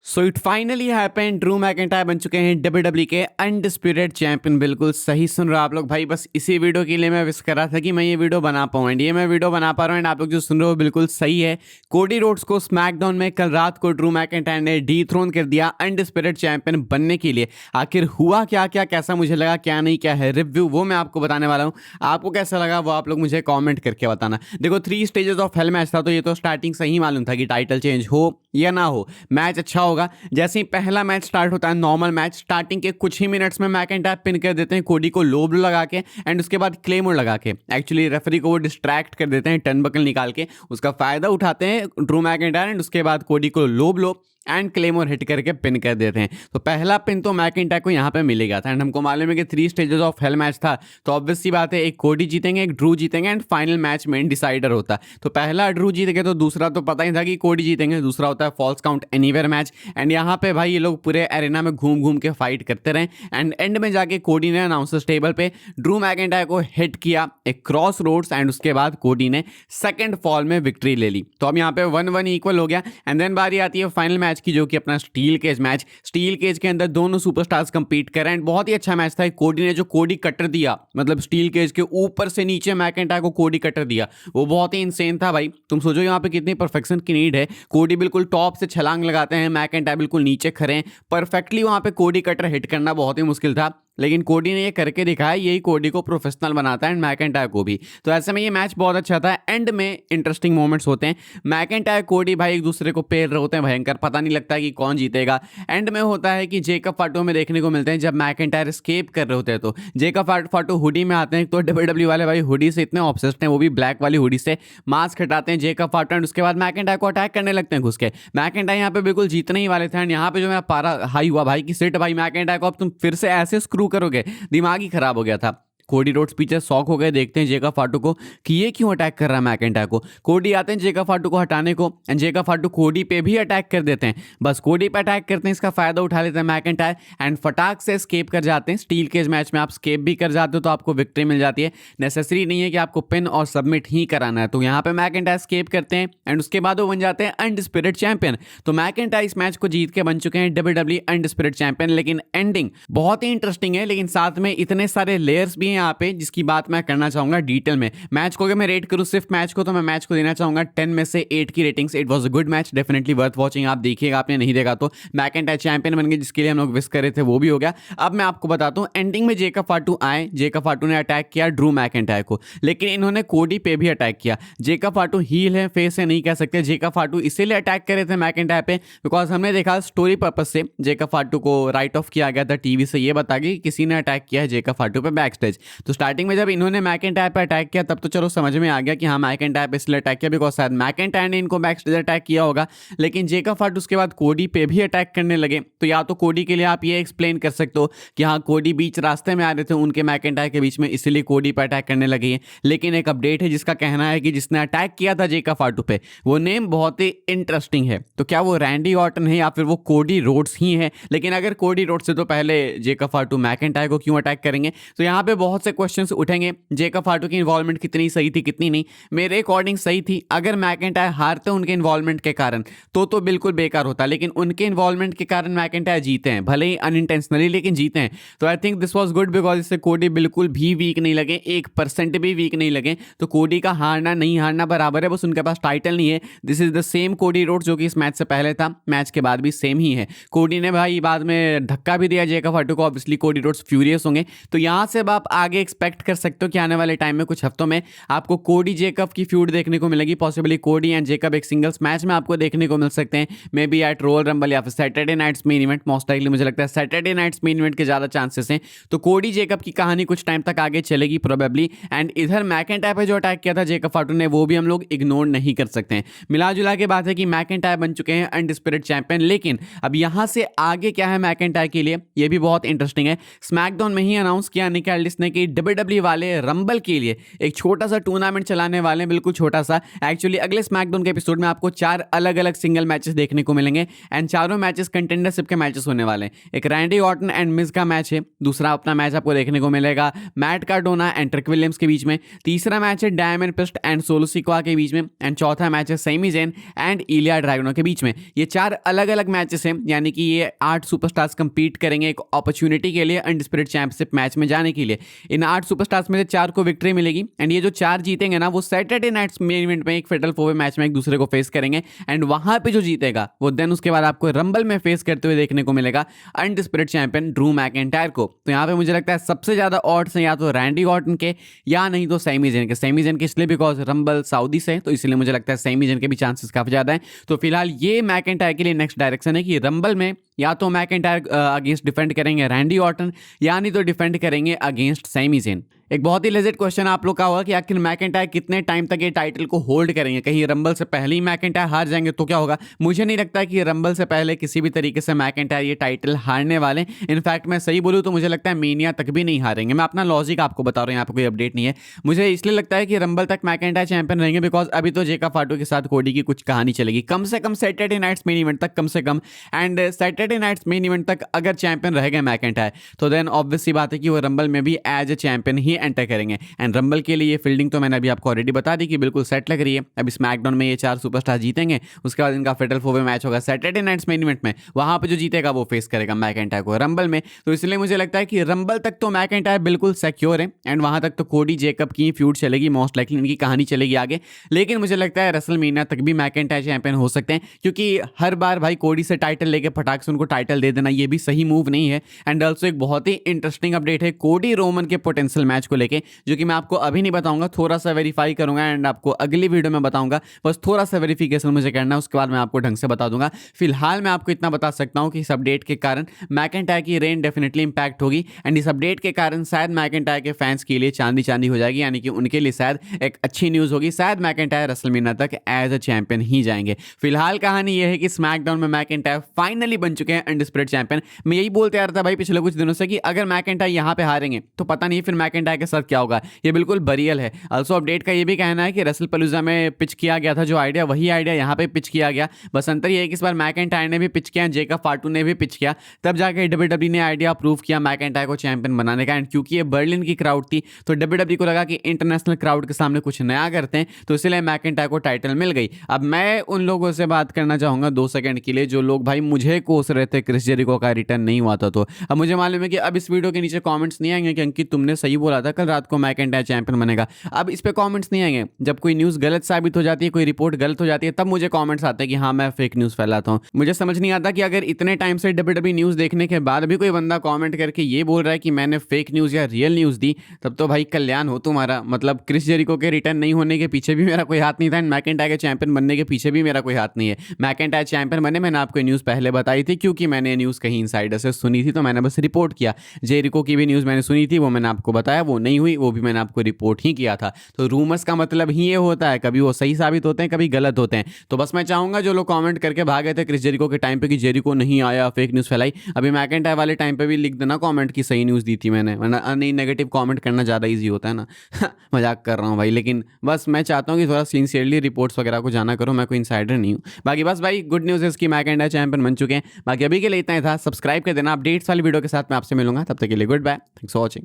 So it finally happened. Drew McIntyre बन चुके हैं डब्ल्यूडब्ल्यूई के अनडिस्प्यूटेड चैंपियन। बिल्कुल सही सुन रहे हो आप लोग भाई। बस इसी वीडियो के लिए मैं विश कर रहा था कि मैं ये वीडियो बना पाऊँ, एंड ये मैं वीडियो बना पा रहा हूँ। एंड आप लोग जो सुन रहे हो बिल्कुल सही है। कोडी रोड्स को स्मैकडाउन में कल रात को ड्रू मैकिंटायर ने डीथ्रोन कर दिया अनडिस्प्यूटेड चैंपियन बनने के लिए। आखिर हुआ क्या क्या, कैसा मुझे लगा, क्या नहीं, क्या है रिव्यू, वो मैं आपको बताने वाला हूँ। आपको कैसा लगा वो आप लोग मुझे कॉमेंट करके बताना। देखो 3 स्टेजेस ऑफ हेल मैच था, तो ये तो स्टार्टिंग से ही मालूम था कि टाइटल चेंज हो या ना हो, मैच अच्छा होगा। जैसे ही पहला मैच स्टार्ट होता है, नॉर्मल मैच, स्टार्टिंग के कुछ ही मिनट्स में मैकिंटायर पिन कर देते हैं कोडी को लो ब्लो लगा के, एंड उसके बाद क्लेमोर लगा के। एक्चुअली रेफरी को वो डिस्ट्रैक्ट कर देते हैं, टर्नबकल निकाल के उसका फायदा उठाते हैं ड्रू मैकिंटायर, एंड उसके बाद कोडी को लो ब्लो एंड क्लेमोर हिट करके पिन कर देते हैं। तो पहला पिन तो मैकिंटायर को यहाँ पे मिलेगा था। एंड हमको मालूम है कि 3 स्टेजेस ऑफ हेल मैच था, तो ऑब्वियस सी बात है एक कोडी जीतेंगे, एक ड्रू जीतेंगे, एंड फाइनल मैच में डिसाइडर होता। तो पहला ड्रू जीत गए, तो दूसरा तो पता ही था कि कोडी जीतेंगे। दूसरा होता है false count anywhere match. And यहाँ पे भाई ये लोग पूरे एरेना में घूम घूम के फाइट करते रहे, एंड एंड में जाके कोडी ने अनाउंसर्स टेबल पे ड्रू मैकिंटायर को हिट किया एक क्रॉस रोड्स, एंड उसके बाद कोडी ने सेकंड फॉल में विक्ट्री ले ली। तो अब यहाँ पे 1-1 इक्वल हो गया। एंड देन बारी आती है फाइनल मैच की, जो कि अपना steel cage match. Steel cage के अंदर दोनों सुपरस्टार्स कंपीट कर रहे हैं। बहुत ही अच्छा मैच था। कोडी ने जो कोडी कटर दिया, मतलब स्टील केज के ऊपर से नीचे मैकिंटायर को कोडी कटर दिया, वो बहुत ही इंसेन था भाई। तुम सोचो यहाँ पे कितनी परफेक्शन की नीड है। कोडी बिल्कुल टॉप से छलांग लगाते हैं, मैकिंटायर बिल्कुल नीचे खड़े हैं। परफेक्टली वहां पे कोडी कटर हिट करना बहुत ही मुश्किल था, लेकिन कोडी ने ये करके दिखाया। यही कोडी को प्रोफेशनल बनाता है, एंड मैकिंटायर को भी। तो ऐसे में ये मैच बहुत अच्छा था। एंड में इंटरेस्टिंग मोमेंट्स होते हैं। मैकिंटायर कोडी भाई एक दूसरे को पेल रहे होते हैं भयंकर, पता नहीं लगता है कि कौन जीतेगा। एंड में होता है कि जेकब फाटो में देखने को मिलते हैं, जब मैकिंटायर एस्केप कर रहे होते हैं तो जेकब फाटो हुडी में आते हैं। तो डब्ल्यूडब्ल्यूई वाले भाई हुडी से इतने ऑब्सेस्ड हैं, वो भी ब्लैक वाली हुडी से। मास्क हटाते हैं जेकब फाटो, एंड उसके बाद मैकिंटायर को अटैक करने लगते हैं घुस के। मैकिंटायर यहाँ पे बिल्कुल जीतने ही वाले थे, एंड यहाँ पे जो मेरा पारा हाई हुआ भाई कि सिट भाई मैकिंटायर को अब तुम फिर से ऐसे स्क्रू करोगे, दिमाग ही खराब हो गया था। कोडी रोड्स पीछे शॉक हो गए, देखते हैं जेकब फाटो को कि ये क्यों अटैक कर रहा है मैकिंटायर को। कोडी आते हैं जेकब फाटो को हटाने को, एंड जेकब फाटो कोडी पे भी अटैक कर देते हैं। बस कोडी पे अटैक करते हैं, इसका फायदा उठा लेते हैं मैकिंटायर, एंड फटाक से स्केप कर जाते हैं। स्टील केज मैच में आप स्केप भी कर जाते हो तो आपको विक्ट्री मिल जाती है। नेसेसरी नहीं है कि आपको पिन और सबमिट ही कराना है। तो यहाँ पे मैकिंटायर स्केप करते हैं, एंड उसके बाद वो बन जाते हैं अनडिस्प्यूटेड चैंपियन। तो मैकिंटायर इस मैच को जीत के बन चुके हैं डब्ल्यूडब्ल्यूई अनडिस्प्यूटेड चैंपियन। लेकिन एंडिंग बहुत ही इंटरेस्टिंग है, लेकिन साथ में इतने सारे लेयर्स भी हैं यहाँ पे, जिसकी बात मैं करना चाहूंगा डिटेल में। मैच को अगर मैं रेट करूं सिर्फ मैच को, तो मैं मैच को देना चाहूंगा 10 में से 8 की ratings. It was a good match, definitely worth watching. आप देखिएगा, आपने नहीं देखा तो। मैकिंटायर चैंपियन बन गए, जिसके लिए हम लोग विश कर रहे थे, वो भी हो गया। अब मैं आपको बताता हूं, एंडिंग में जेकब फाटो आए। जेकब फाटो ने अटैक किया ड्रू मैकिंटायर को, लेकिन इन्होंने कोडी पे भी अटैक किया। जेकब फाटो हील है, फेस है, नहीं कह सकते। जेकब फाटो इसीलिए अटैक कर रहे थे मैकिंटायर पे बिकॉज हमने देखा स्टोरी पर्पज से जेकब फाटो को राइट ऑफ किया गया था टीवी से, ये बता कि किसी ने अटैक किया है जेकब फाटो पे बैक स्टेज। तो स्टार्टिंग में जब इन्होंने मैकिंटायर पे अटैक किया, तब तो चलो समझ में आ गया कि हाँ मैकिंटायर पे इसलिए अटैक किया बिकॉज शायद मैकिंटायर ने इनको बैक स्टेज अटैक किया होगा। लेकिन जेकब फाटो उसके बाद कोडी पे भी अटैक करने लगे। तो या तो कोडी के लिए आप ये एक्सप्लेन कर सकते हो कि हाँ कोडी बीच रास्ते में आ रहे थे उनके मैकिंटायर के बीच में, इसलिए कोडी पे अटैक करने लगे हैं। लेकिन एक अपडेट है जिसका कहना है कि जिसने अटैक किया था जेकब फाटो पे, वो नेम बहुत ही इंटरेस्टिंग है। तो क्या वो रैंडी ऑर्टन है या फिर वो कोडी रोड्स ही है? लेकिन अगर कोडी रोड्स से, तो पहले जेकब फाटो मैकिंटायर को क्यों अटैक करेंगे? तो यहाँ पे बहुत से क्वेश्चंस उठेंगे। जेकब फाटो की इन्वॉल्वमेंट कितनी सही थी, कितनी नहीं? मेरे अकॉर्डिंग सही थी। अगर मैकिंटायर हारते उनके इन्वॉल्वमेंट के कारण तो बिल्कुल बेकार होता, लेकिन उनके इन्वॉल्वमेंट के कारण मैकिंटायर जीते हैं, भले ही अनइंटेंशनली, लेकिन जीते हैं। तो I think this was good because इससे कोडी बिल्कुल भी वीक नहीं लगे, 1% भी वीक नहीं लगे। तो कोडी का हारना नहीं हारना बराबर है, बस उनके पास टाइटल नहीं है। दिस इज द सेम कोडी रोड जो कि इस मैच से पहले था, मैच के बाद भी सेम ही है। कोडी ने भाई बाद में धक्का भी दिया जेकब फाटो को, ऑब्वियसली कोडी रोड्स फ्यूरियस होंगे। तो यहां से अब आप आगे एक्सपेक्ट कर सकते हो कि आने वाले टाइम में कुछ हफ्तों में आपको कोडी जेकब की फ्यूड देखने को मिलेगी। पॉसिबली कोडी एंड जेकब एक सिंगल्स मैच में आपको देखने को मिल सकते हैं, may be at royal rumble या फिर Saturday nights main event. Most likely मुझे लगता है सैटरडे नाइट्स मेन इवेंट के ज्यादा चांसेस हैं। तो कोडी जेकब की कहानी कुछ टाइम तक आगे चलेगी प्रोबेबली। एंड इधर मैकिंटायर पे जो अटैक किया था जेकब फाटो ने, वो भी हम लोग इग्नोर नहीं कर सकते हैं। मिला जुला के बात है कि मैकिंटायर बन चुके हैं अनडिस्प्यूटेड चैंपियन। लेकिन अब यहां से आगे क्या है मैकिंटायर के लिए, ये भी बहुत इंटरेस्टिंग है। स्मैकडाउन में ही अनाउंस किया निकी एल्डिस ने कि WWE वाले रंबल के लिए एक छोटा सा टूर्नामेंट चलाने वाले हैं, बिल्कुल छोटा सा। एक्चुअली अगले स्मैकडाउन के एपिसोड में आपको 4 अलग अलग सिंगल मैचेस देखने को मिलेंगे एंड चारों मैचेस कंटेंडरशिप के मैचेस होने वाले हैं। एक रैंडी ऑर्टन एंड मिज का मैच है, दूसरा अपना मैच आपको देखने को मिलेगा Matt Cardona and trick Williams के बीच में, तीसरा मैच है diamond priest and solo Sikoa के बीच में एंड चौथा मैच है सेमी जेन एंड इलिया ड्रैगनो के बीच में। ये 4 अलग अलग मैचेस हैं, यानी कि ये 8 सुपरस्टार्स कंपीट करेंगे एक अपॉर्चुनिटी के लिए अनडिस्प्यूटेड चैंपियनशिप मैच में जाने के लिए। इन 8 सुपरस्टार्स में से 4 को विक्ट्री मिलेगी एंड ये जो 4 जीतेंगे ना, वो सैटरडे नाइट्स मेन इवेंट में एक फेटल 4 मैच में एक दूसरे को फेस करेंगे एंड वहां पे जो जीतेगा वो देन उसके बाद आपको रंबल में फेस करते हुए देखने को मिलेगा अनडिस्प्यूटेड चैंपियन ड्रू मैकिंटायर को। तो यहाँ पे मुझे लगता है सबसे ज्यादा ऑड्स हैं या तो रैंडी ऑर्टन के या नहीं तो सेमी जेन के। सेमी जेन के इसलिए बिकॉज रंबल सऊदी से, तो इसलिए मुझे लगता है सेमी जेन के भी चांसेस काफी ज्यादा हैं। तो फिलहाल ये मैकिंटायर के लिए नेक्स्ट डायरेक्शन है कि रंबल में या तो मैकिंटायर अगेंस्ट डिफेंड करेंगे रैंडी ऑर्टन या नहीं तो डिफेंड करेंगे अगेंस्ट सेमी जेन। एक बहुत ही लेजिट क्वेश्चन आप लोग का होगा कि आखिर मैकिंटायर कितने टाइम तक ये टाइटल को होल्ड करेंगे, कहीं रंबल से पहले ही मैकिंटायर हार जाएंगे तो क्या होगा। मुझे नहीं लगता कि रंबल से पहले किसी भी तरीके से मैकिंटायर ये टाइटल हारने वाले। इनफैक्ट मैं सही बोलूँ तो मुझे लगता है मेनिया तक भी नहीं हारेंगे। मैं अपना लॉजिक आपको बता रहा हूँ, यहाँ पे कोई अपडेट नहीं है। मुझे इसलिए लगता है कि रंबल तक मैकिंटायर चैंपियन रहेंगे बिकॉज अभी तो जेका फाटो के साथ कोडी की कुछ कहानी चलेगी, कम से कम सैटरडे नाइट्स मेन इवेंट तक, कम से कम। And Saturday nights main event तक अगर चैंपियन रह गए मैकिंटायर तो देन ऑब्वियस सी बात है कि वो रंबल में भी एज ए चैंपियन ही एंटर करेंगे। एंड रंबल के लिए ये फील्डिंग तो मैंने अभी आपको ऑलरेडी बता दी कि बिल्कुल सेट लग रही है। अभी स्मैकडाउन में ये 4 सुपरस्टार जीतेंगे, उसके बाद इनका फेटल 4 मैच होगा सैटरडे नाइट्स मेन इवेंट में, वहां पे जो जीतेगा वो फेस करेगा मैकिंटायर को रंबल में। तो इसलिए मुझे लगता है कि रंबल तक तो मैकिंटायर बिल्कुल सिक्योर है एंड वहां तक तो कोडी जेकब की फ्यूड चलेगी, मोस्ट लाइकली इनकी कहानी चलेगी आगे। लेकिन मुझे लगता है रेसलमेनिया तक भी मैकिंटायर चैंपियन हो सकते हैं, क्योंकि हर बार भाई कोडी से टाइटल लेके फटाक से उनको टाइटल दे देना ये भी सही मूव नहीं है। एंड ऑल्सो एक बहुत ही इंटरेस्टिंग अपडेट है कोडी रोमन के पोटेंशियल मैच को लेके, जो कि मैं आपको अभी नहीं बताऊंगा, थोड़ा सा वेरीफाई करूंगा एंड आपको अगली वीडियो में बताऊंगा। बस थोड़ा सा वेरिफिकेशन मुझे करना है, उसके बाद मैं आपको ढंग से बता दूंगा। फिलहाल मैं आपको इतना बता सकता हूं कि इस अपडेट के कारण मैकिंटायर की रेन डेफिनेटली इंपैक्ट होगी एंड इस अपडेट के कारण शायद मैकिंटायर के फैंस के लिए चांदी चांदी हो जाएगी, यानी कि उनके लिए शायद एक अच्छी न्यूज़ होगी। शायद मैकिंटायर रेसलमेनिया तक एज अ चैंपियन ही जाएंगे। फिलहाल कहानी यह है कि स्मैकडाउन में मैकिंटायर फाइनली बन चुके हैं अनडिस्प्यूटेड चैंपियन। मैं यही बोलते आ रहा था भाई पिछले कुछ दिनों से कि अगर मैकिंटायर यहाँ पे हारेंगे तो पता नहीं फिर मैकिंटायर के साथ क्या होगा। ये बिल्कुल बरियल है। ऑल्सो अपडेट का ये भी कहना है कि रेसलपलूजा में पिच किया गया था जो आइडिया, वही आइडिया यहाँ पे पिच किया गया। बस अंतर ये है कि इस बार मैकिंटायर ने भी पिच किया, जेकब फाटू ने भी पिच किया, तब जाके WWE ने आइडिया अप्रूव किया मैकिंटायर को चैंपियन बनाने का। एंड क्योंकि ये बर्लिन की क्राउड थी तो WWE को लगा कि इंटरनेशनल क्राउड के सामने कुछ नया करते हैं, तो इसलिए मैकिंटायर को टाइटल मिल गई। अब मैं उन लोगों से बात करना चाहूंगा 2 सेकंड के लिए जो लोग भाई मुझे कोस रहे थे क्रिस जेरिको का रिटर्न नहीं हुआ था। तो अब मुझे मालूम है कि अब इस वीडियो के नीचे कमेंट्स नहीं आएंगे कि अंकित तुमने सही बोला था कल रात को मैकिंटायर चैंपियन बनेगा। अब इस पे कमेंट्स नहीं आएंगे। जब कोई न्यूज़ गलत साबित हो जाती है, कोई रिपोर्ट गलत हो जाती है, तब मुझे कमेंट्स आते हैं कि हाँ मैं फेक न्यूज़ फैलाता हूँ। मुझे समझ नहीं आता कि अगर इतने टाइम से WWE न्यूज़ देखने के बाद भी कोई बंदा कमेंट करके ये बोल रहा है कि मैंने फेक न्यूज़ या रियल न्यूज़ दी, तब तो भाई कल्याण हो तुम्हारा। मतलब क्रिस जेरिको के रिटर्न नहीं होने के पीछे भी मेरा कोई हाथ नहीं था एंड मैकिंटायर के चैंपियन बनने के पीछे भी मेरा कोई हाथ नहीं है। मैकिंटायर चैंपियन बने, मैंने आपको न्यूज़ पहले बताई थी क्योंकि मैंने न्यूज़ कहीं इनसाइडर से सुनी थी, तो मैंने बस रिपोर्ट किया। जेरिको की भी न्यूज़ मैंने सुनी थी, वो मैंने आपको बताया, वो नहीं हुई, वो भी मैंने आपको रिपोर्ट ही किया था। तो रूमर्स का मतलब ही ये होता है, कभी वो सही साबित होते हैं, कभी गलत होते हैं। तो बस मैं चाहूंगा जो लोग कमेंट करके भागे थे क्रिस जेरिको के टाइम पे कि जेरिको नहीं आया, फेक न्यूज़ फैलाई, अभी मैकिंटायर वाले टाइम पे भी लिख देना कमेंट की सही न्यूज़ दी थी मैंने, वरना नहीं नेगेटिव कमेंट करना ज़्यादा ईजी होता है ना। मजाक कर रहा हूँ भाई, लेकिन बस मैं चाहता हूँ कि थोड़ा सिंसियरली रिपोर्ट्स वगैरह को जाना करो, मैं कोई इनसाइडर नहीं हूँ। बाकी बस भाई गुड न्यूज़ है इसकी, मैकिंटायर चैंपियन बन चुके हैं। बाकी अभी के लिए इतना ही था, सब्सक्राइब कर देना। अपडेट्स वाली वीडियो के साथ मैं आपसे मिलूंगा, तब तक के लिए good bye, thanks for watching.